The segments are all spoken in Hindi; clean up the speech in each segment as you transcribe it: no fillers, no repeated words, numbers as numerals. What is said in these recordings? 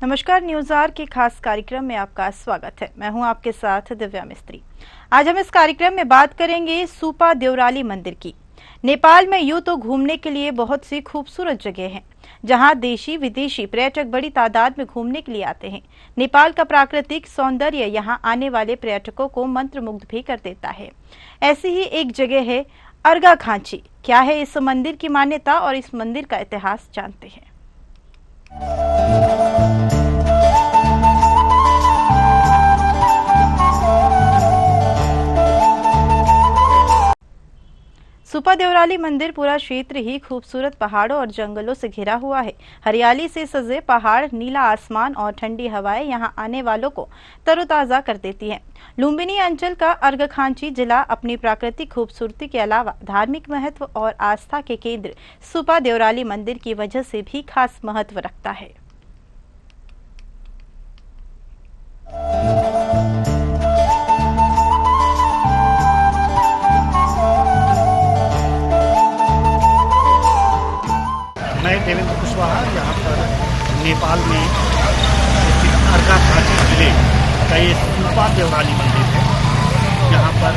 नमस्कार, न्यूज आर के खास कार्यक्रम में आपका स्वागत है। मैं हूं आपके साथ दिव्या मिस्त्री। आज हम इस कार्यक्रम में बात करेंगे सुपा देवराली मंदिर की। नेपाल में यूं तो घूमने के लिए बहुत सी खूबसूरत जगह हैं, जहां देशी विदेशी पर्यटक बड़ी तादाद में घूमने के लिए आते हैं। नेपाल का प्राकृतिक सौंदर्य यहां आने वाले पर्यटकों को मंत्रमुग्ध भी कर देता है। ऐसी ही एक जगह है अर्घाखाँची। क्या है इस मंदिर की मान्यता और इस मंदिर का इतिहास जानते हैं। सुपा देवराली मंदिर पूरा क्षेत्र ही खूबसूरत पहाड़ों और जंगलों से घिरा हुआ है। हरियाली से सजे पहाड़, नीला आसमान और ठंडी हवाएं यहां आने वालों को तरोताजा कर देती हैं। लुम्बिनी अंचल का अर्घाखाँची जिला अपनी प्राकृतिक खूबसूरती के अलावा धार्मिक महत्व और आस्था के केंद्र सुपा देवराली मंदिर की वजह से भी खास महत्व रखता है। मैं देवेंद्र कुशवाहा यहाँ पर नेपाल में स्थित अर्घाखाँची जिले का ये सुपा देवराली मंदिर है। यहाँ पर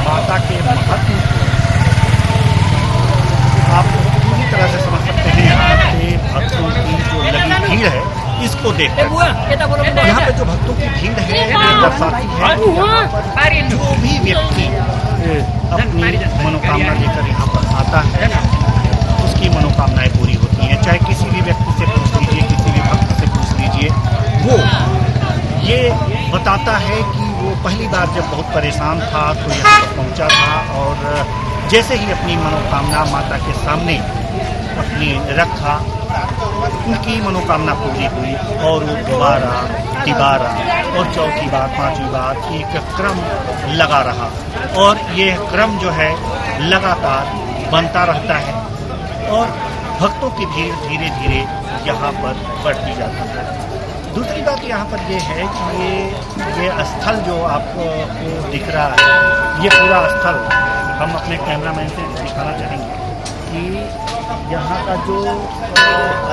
माता के महत्व आप पूरी तरह से समझ सकते हैं। यहाँ पे भक्तों की जो लगी भीड़ है इसको देखकर यहाँ पे जो भक्तों की भीड़ है दर्शाती है कि जो भी व्यक्ति अपनी मनोकामना लेकर यहाँ पर आता है उसकी मनोकामनाएं पूरी होती हैं। चाहे किसी भी व्यक्ति से पूछ लीजिए, किसी भी भक्त से पूछ लीजिए, वो ये बताता है कि वो पहली बार जब बहुत परेशान था तो यहाँ पर पहुँचा था और जैसे ही अपनी मनोकामना माता के सामने अपनी रखा, उनकी मनोकामना पूरी हुई और वो दोबारा तिबारा और चौथी बार, पांचवी बार एक क्रम लगा रहा और ये क्रम जो है लगातार बनता रहता है और भक्तों की भीड़ धीरे धीरे यहाँ पर बढ़ती जाती है। दूसरी बात यहाँ पर ये है कि ये स्थल जो आपको दिख रहा है, ये पूरा स्थल हम अपने कैमरामैन से दिखाना चाहेंगे कि यहाँ का जो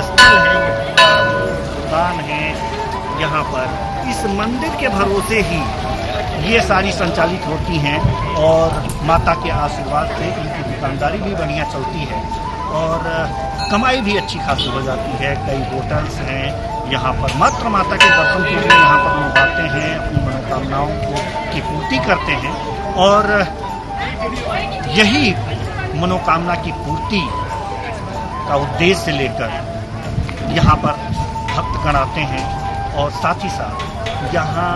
स्थल है, दुकान है, यहाँ पर इस मंदिर के भरोसे ही ये सारी संचालित होती हैं और माता के आशीर्वाद से इनकी दुकानदारी भी बढ़िया चलती है और कमाई भी अच्छी खासी हो जाती है। कई होटल्स हैं यहाँ पर, मात्र माता के दर्शन के लिए यहाँ पर लोग आते हैं, अपनी मनोकामनाओं की पूर्ति करते हैं और यही मनोकामना की पूर्ति का उद्देश्य लेकर यहाँ पर भक्तगण आते हैं और साथ ही साथ यहाँ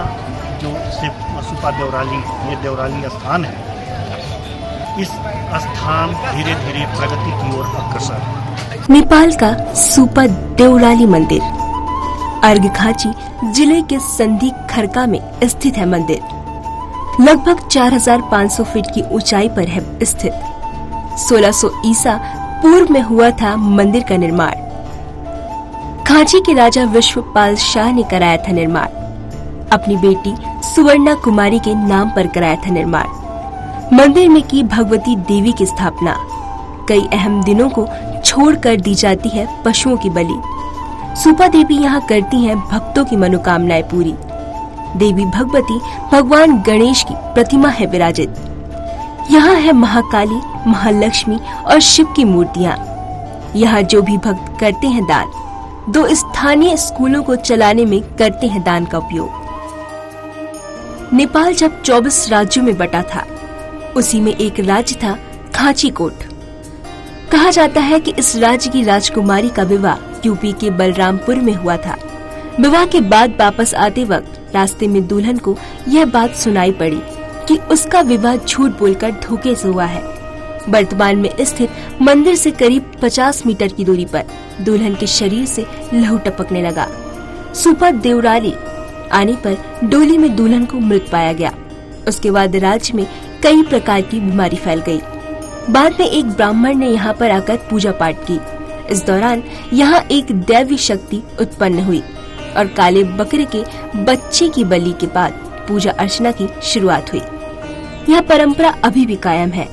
जो सुपा देवराली, ये देवराली स्थान है, इस स्थान धीरे धीरे प्रगति की ओर अग्रसर। नेपाल का सुपा देवराली मंदिर अर्घाखाँची जिले के संधि खरका में स्थित है। मंदिर लगभग 4500 फीट की ऊंचाई पर है स्थित। 1600 ईसा पूर्व में हुआ था मंदिर का निर्माण। खाँची के राजा विश्वपाल शाह ने कराया था निर्माण। अपनी बेटी सुवर्णा कुमारी के नाम पर कराया था निर्माण। मंदिर में की भगवती देवी की स्थापना। कई अहम दिनों को छोड़कर दी जाती है पशुओं की बलि। सुपा देवी यहाँ करती हैं भक्तों की मनोकामनाएं पूरी। देवी भगवती भगवान गणेश की प्रतिमा है विराजित। यहाँ है महाकाली, महालक्ष्मी और शिव की मूर्तियाँ। यहाँ जो भी भक्त करते हैं दान, 2 स्थानीय स्कूलों को चलाने में करते हैं दान का उपयोग। नेपाल जब 24 राज्यों में बटा था, उसी में एक राज्य था खाँची कोट। कहा जाता है कि इस राज्य की राजकुमारी का विवाह यूपी के बलरामपुर में हुआ था। विवाह के बाद वापस आते वक्त रास्ते में दुल्हन को यह बात सुनाई पड़ी कि उसका विवाह झूठ बोलकर धोखे से हुआ है। वर्तमान में स्थित मंदिर से करीब 50 मीटर की दूरी पर दुल्हन के शरीर से लहू टपकने लगा। सुपा देवराली आने पर डोली में दुल्हन को मृत पाया गया। उसके बाद राज्य में कई प्रकार की बीमारी फैल गई। बाद में एक ब्राह्मण ने यहाँ पर आकर पूजा पाठ की। इस दौरान यहाँ एक दैवी शक्ति उत्पन्न हुई और काले बकरे के बच्चे की बलि के बाद पूजा अर्चना की शुरुआत हुई। यह परंपरा अभी भी कायम है।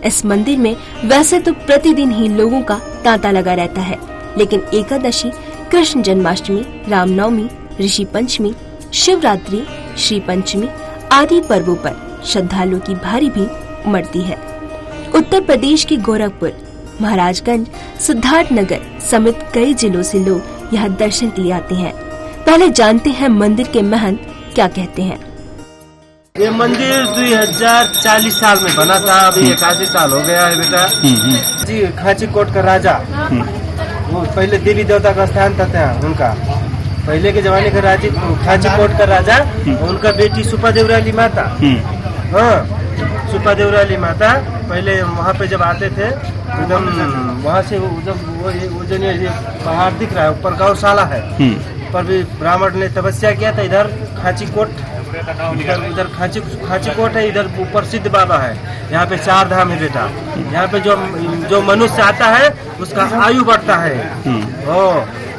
इस मंदिर में वैसे तो प्रतिदिन ही लोगों का तांता लगा रहता है, लेकिन एकादशी कृष्ण जन्माष्टमी, रामनवमी, ऋषि पंचमी, शिवरात्रि, श्री पंचमी आदि पर्वों पर श्रद्धालुओं की भारी भीड़ उमड़ती है। उत्तर प्रदेश के गोरखपुर, महाराजगंज, सिद्धार्थनगर समेत कई जिलों से लोग यहाँ दर्शन के लिए आते हैं। पहले जानते हैं मंदिर के महंत क्या कहते हैं। ये मंदिर 2040 साल में बना था, अभी 81 साल हो गया है बेटा जी। खाची कोट का राजा, वो पहले देवी देवता का स्थान था उनका, पहले के जमाने का राजा खाची कोट का राजा, उनका बेटी सुपा देवराली माता। हाँ, सुपा देवराली माता पहले वहाँ पे जब आते थे एकदम वहाँ से जब वो जो पहाड़ दिख रहा है ऊपर गौशाला है, पर भी ब्राह्मण ने तपस्या किया था। इधर खाची कोट, इधर खाची कोट है, इधर ऊपर सिद्ध बाबा है। यहाँ पे 4 धाम है बेटा। यहाँ पे जो मनुष्य आता है उसका आयु बढ़ता है।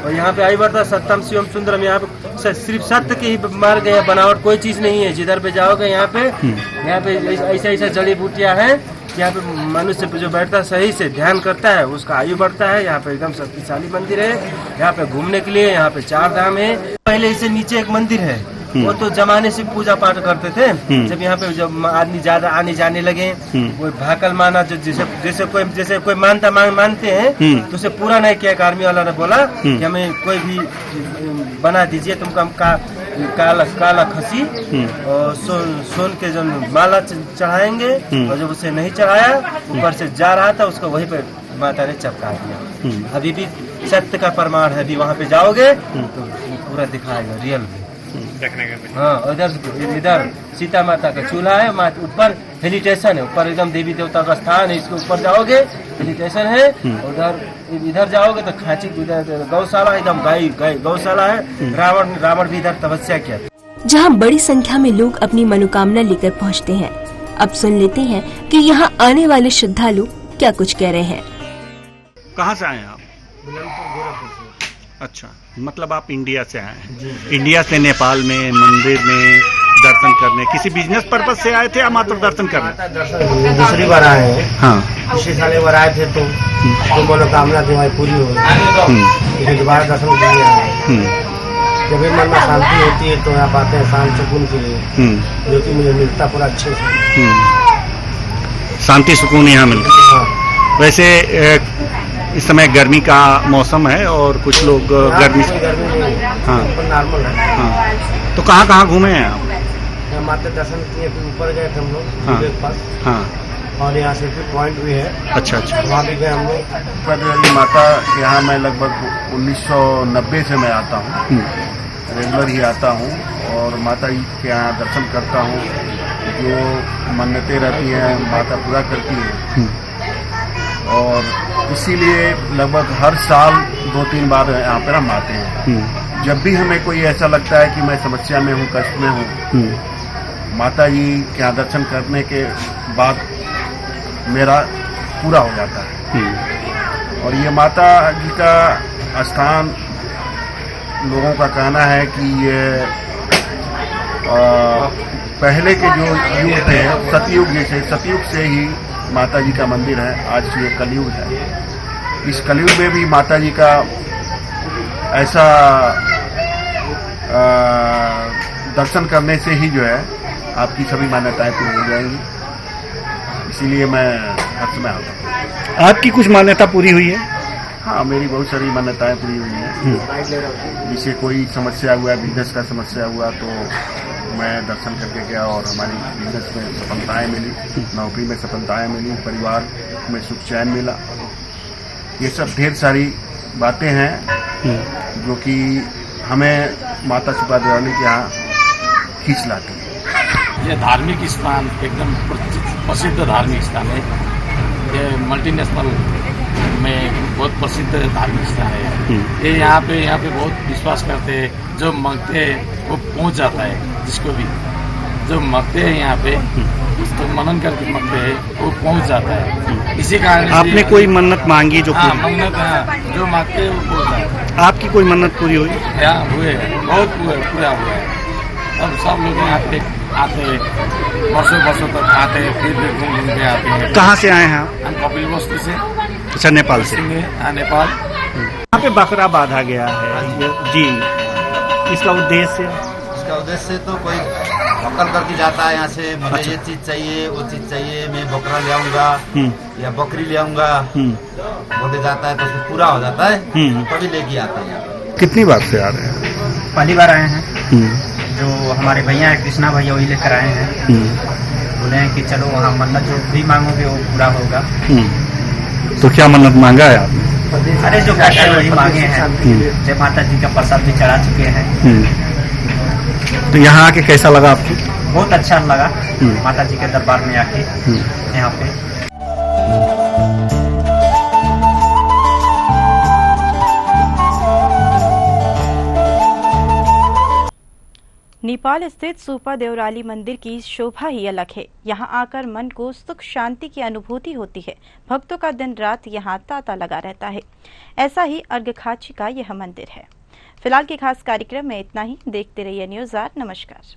और यहाँ पे आयु बढ़ता, सत्यम शिवम सुंदरम। यहाँ पे सिर्फ सत्य के ही मार्ग है, बनावट कोई चीज नहीं है। जिधर पे जाओगे यहाँ पे ऐसा जड़ी बूटियाँ हैं। यहाँ पे मनुष्य जो बैठता सही से ध्यान करता है उसका आयु बढ़ता है। यहाँ पे एकदम शक्तिशाली मंदिर है। यहाँ पे घूमने के लिए यहाँ पे 4 धाम है। पहले इसे नीचे एक मंदिर है, वो तो जमाने से पूजा पाठ करते थे। जब यहाँ पे जब आदमी ज्यादा आने जाने लगे, कोई भाकल माना, जो जैसे कोई मानते हैं तो उसे पूरा नहीं किया। एक आर्मी वाला ने बोला कि हमें कोई भी बना दीजिए, तुमको हम काला खसी और सोन के जो माला चढ़ाएंगे। और जब उसे नहीं चढ़ाया, ऊपर से जा रहा था, उसको वहीं पे माता ने चपका दिया। अभी भी सत्य का प्रमाण है। अभी वहाँ पे जाओगे तो पूरा दिखाएगा रियल में देखने का। हाँ, इधर सीता माता का चूल्हा है, ऊपर हेलिटेशन है, ऊपर एकदम देवी देवता का स्थान है। इसके ऊपर जाओगे हेलिटेशन है। उधर इधर जाओगे तो खाची गौशाला, एकदम गाय गौशाला है। रावण भी इधर तपस्या किया। जहाँ बड़ी संख्या में लोग अपनी मनोकामना लेकर पहुँचते हैं। अब सुन लेते हैं कि यहाँ आने वाले श्रद्धालु क्या कुछ कह रहे हैं। कहाँ से आए आप? अच्छा, मतलब आप इंडिया से आए हैं। इंडिया से नेपाल में मंदिर में दर्शन करने, किसी बिजनेस पर्पज से आए थे या मात्र दर्शन करने? दूसरी बार आए हैं। हाँ, पिछले साल एक बार आए थे तो मनोकामना थी हमारी पूरी हो गई। दोबारा दर्शन के लिए आए। जब भी मन में शांति होती है तो यहाँ आते हैं शांत सुकून के लिए, जो कि मुझे मिलता पूरा अच्छे से। शांति सुकून यहाँ मिलता है। वैसे इस समय गर्मी का मौसम है और कुछ लोग गर्मी से हाँ नॉर्मल है। हाँ, तो कहाँ घूमे हैं आप? माता दर्शन किए, फिर ऊपर गए थे हम लोग। हाँ, हाँ। और यहाँ सेल्फी पॉइंट भी है। अच्छा, वहाँ भी गए हम लोग। पर माता यहाँ मैं लगभग 1990 से मैं आता हूँ, रेगुलर ही आता हूँ और माता जी के यहाँ दर्शन करता हूँ। जो मन्नतें रहती हैं माता पूरा करती है और इसीलिए लगभग हर साल 2-3 बार यहाँ पर हम आते हैं। जब भी हमें कोई ऐसा लगता है कि मैं समस्या में हूँ, कष्ट में हूँ, माता जी के यहाँ दर्शन करने के बाद मेरा पूरा हो जाता है। और ये माता जी का स्थान, लोगों का कहना है कि ये पहले के जो युग थे, सतयुग, जैसे सतयुग से ही माता जी का मंदिर है। आज ये कलयुग है। इस कलयुग में भी माता जी का ऐसा दर्शन करने से ही जो है आपकी सभी मान्यताएं पूरी हो जाएंगी। इसीलिए मैं हर समय आता हूँ। आपकी कुछ मान्यता पूरी हुई है? हाँ, मेरी बहुत सारी मान्यताएं पूरी हुई हैं। जिसे कोई समस्या हुआ, बिजनेस का समस्या हुआ तो मैं दर्शन करके गया और हमारी बिजनेस में सफलताएं मिली, नौकरी में सफलताएं मिली, परिवार में सुख चैन मिला। ये सब ढेर सारी बातें हैं जो कि हमें माता सुपा देवराली के यहाँ खींच लाती है। ये धार्मिक स्थान एकदम प्रसिद्ध धार्मिक स्थान है। ये मल्टीनेशनल में बहुत प्रसिद्ध धार्मिक स्थान है। ये यहाँ पे बहुत विश्वास करते हैं। जो मांगते हैं वो पहुँच जाता है। जिसको भी जो मांगते हैं यहाँ पे, तो मनन करके मांगते हैं वो पहुँच जाता है। इसी कारण आपने कोई मन्नत मांगी जो मन्नत जो मांगते हैं वो पहुँच जाता है। आपकी कोई मन्नत पूरी हुई? यहाँ हुए, बहुत पूरा हुआ है। अब सब लोग यहाँ पे आते हैं, वर्षों तक आते हैं, फिर घूम के आते हैं। कहाँ से आए हैं आप? हम कपिल वस्तु से। अच्छा, नेपाल से। नेपाल। यहाँ पे बकरा बांधा गया है जी, इसका उद्देश्य? इसका उद्देश्य तो कोई अकल करके जाता है यहाँ से, मुझे ये चीज चाहिए वो चीज चाहिए, मैं बकरा ले आऊंगा या बकरी ले आऊंगा बोले जाता है तो उसको पूरा हो जाता है, तभी लेके आता है। कितनी बार से आ रहे हैं? पहली बार आए हैं। जो हमारे भैया है कृष्णा भैया वही लेकर आए हैं। बोले हैं कि चलो वहाँ मन्नत जो भी मांगोगे वो पूरा होगा। तो क्या मन्नत मांगा है आपने? अरे जो कहते हैं वही मांगे हैं। जय माता जी का प्रसाद भी चढ़ा चुके हैं। तो यहाँ आके कैसा लगा आपको? बहुत अच्छा लगा माता जी के दरबार में आके यहाँ पे। नेपाल स्थित सुपा देवराली मंदिर की शोभा ही अलग है। यहाँ आकर मन को सुख शांति की अनुभूति होती है। भक्तों का दिन रात यहाँ तांता लगा रहता है। ऐसा ही अर्घखाची का यह मंदिर है। फिलहाल के खास कार्यक्रम में इतना ही। देखते रहिए न्यूज़ 8। नमस्कार।